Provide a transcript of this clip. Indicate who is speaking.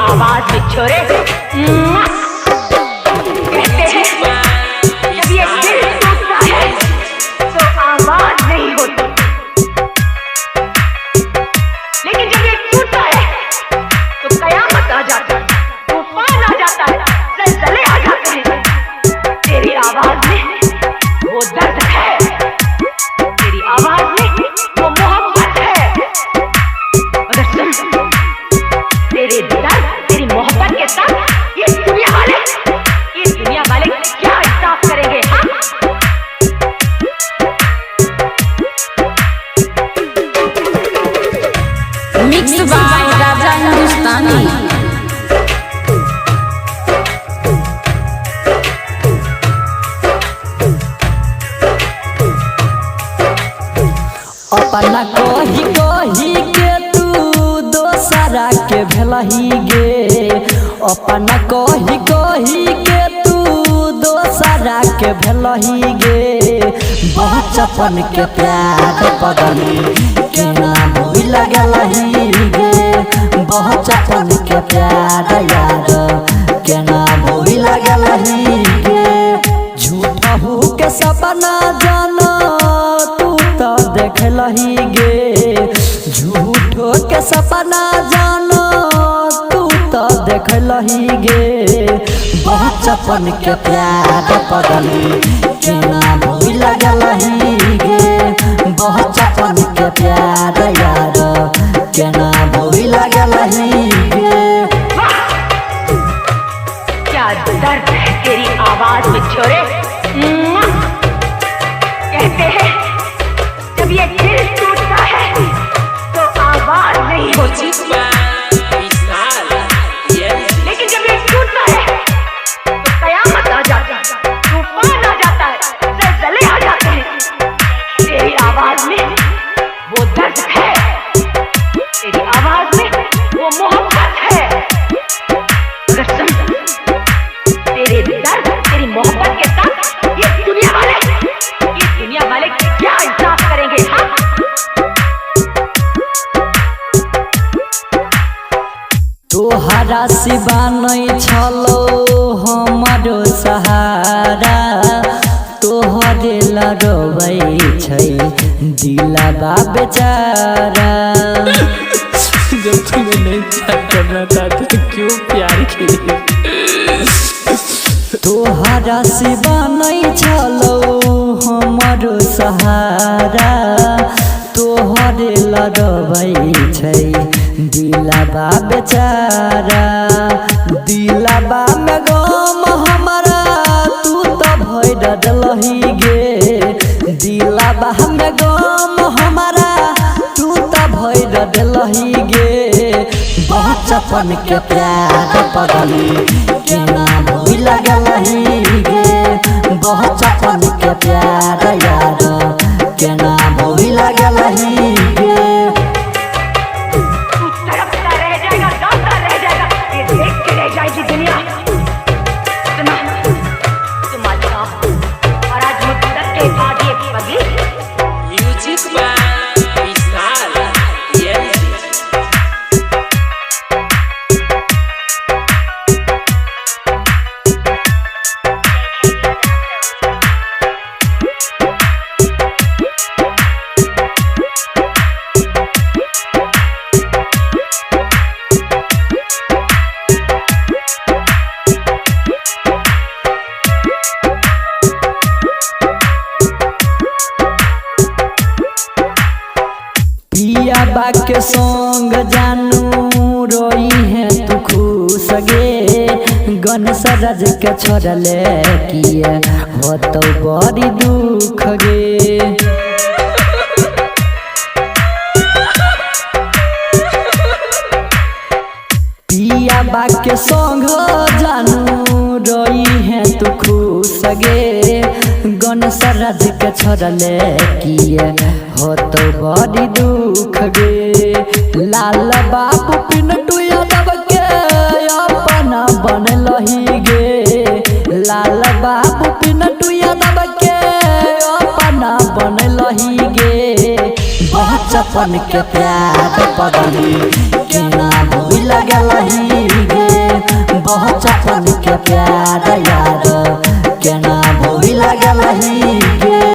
Speaker 1: आवाज में छोरे कहते हैं जब ये दिल टूटता है तो आवाज नहीं होती, लेकिन जब ये टूटता है तो कयामत आ जाती है, तूफान आ जाता है, ज़लज़ले आ जाते हैं। तेरी आवाज में वो दर्द है, तेरी आवाज में वो मोहब्बत है। मगर सुन, तेरे दर्द तेरी मोहब्बत के साथ ये दुनिया वाले क्या इंसाफ करेंगे? हाँ,
Speaker 2: मिक्स बाय राजा हिंदुस्तानी।
Speaker 3: अपना कही कही के तू दोसरा के भेलही गे, अपना कही कही के तू दोसरा के भेलही गे। बचपन के प्यार पगली केना भूल गेलही गे, बचपन के प्यार यार केना भूल गेलही गे। झूठा हो के सपना जाना तू तो देखलही गे, झूठो के सपना जाना तू तो देखलही गे। बचपन के प्यार पगली केना भूल गेलही गे, बचपन के प्यार यार केना भूल गेलही गे।
Speaker 1: क्या दर्द है तेरी आवाज में छोरे। कहते हैं जब ये दिल टूटता है तो आवाज नहीं होती, लेकिन जब ये टूटता है तो कयामत आ जाती है, तूफान आ जाता है, ज़लज़ले आ जाते हैं। तेरी आवाज में वो दर्द है, तेरी आवाज में वो मोहब्बत है। मगर सुन, तेरे दर्द तेरी मोहब्बत के साथ ये दुनिया वाले क्या इंसाफ करेंगे? हाँ,
Speaker 3: तोहरा सिवा नहीं छलो हमारो सहारा, तोहरे लड़बै छै दिलवा बेचारा।
Speaker 4: जब तुम्हें नहीं प्यार करना था तो क्यों प्यार किए?
Speaker 3: तोहरा सिवा नहीं छलो हमारो सहारा, तोहरे लड़बै छै दिलवा बेचारा। दिलवा में गम हमारा तू तो भर देलही गे, दिलवा में गम हमारा तू तो भर देलही गे। बचपन के प्यार पगली केना भूल गेलही गे, बचपन के प्यार यार केना भूल गेलही गे।
Speaker 1: तड़पता रह जाएगा, गाता रह जाएगा, ये देख के रह जाएगी दुनिया। सुना, तुम आज आओ और आज मुद्दत के बाद ये पगली
Speaker 4: म्यूजिक बाय विशाल।
Speaker 3: पिया के संग जानू रोई है तू खुश गे, गणेश राज के छोड़ले किए हो तो बड़ी दुख गे। पिया के संग जानू रोई है तू खुश गे, गणेश राज के छोड़ले किए हो तो बड़ी दुख गे। लाल बाबू पिंटू यादव के अपना बनलही गे, लाल बाबू पिंटू यादव के अपना बनलही गे। बचपन के प्यार पगली केना भूल गेलही गे। के प्यार याद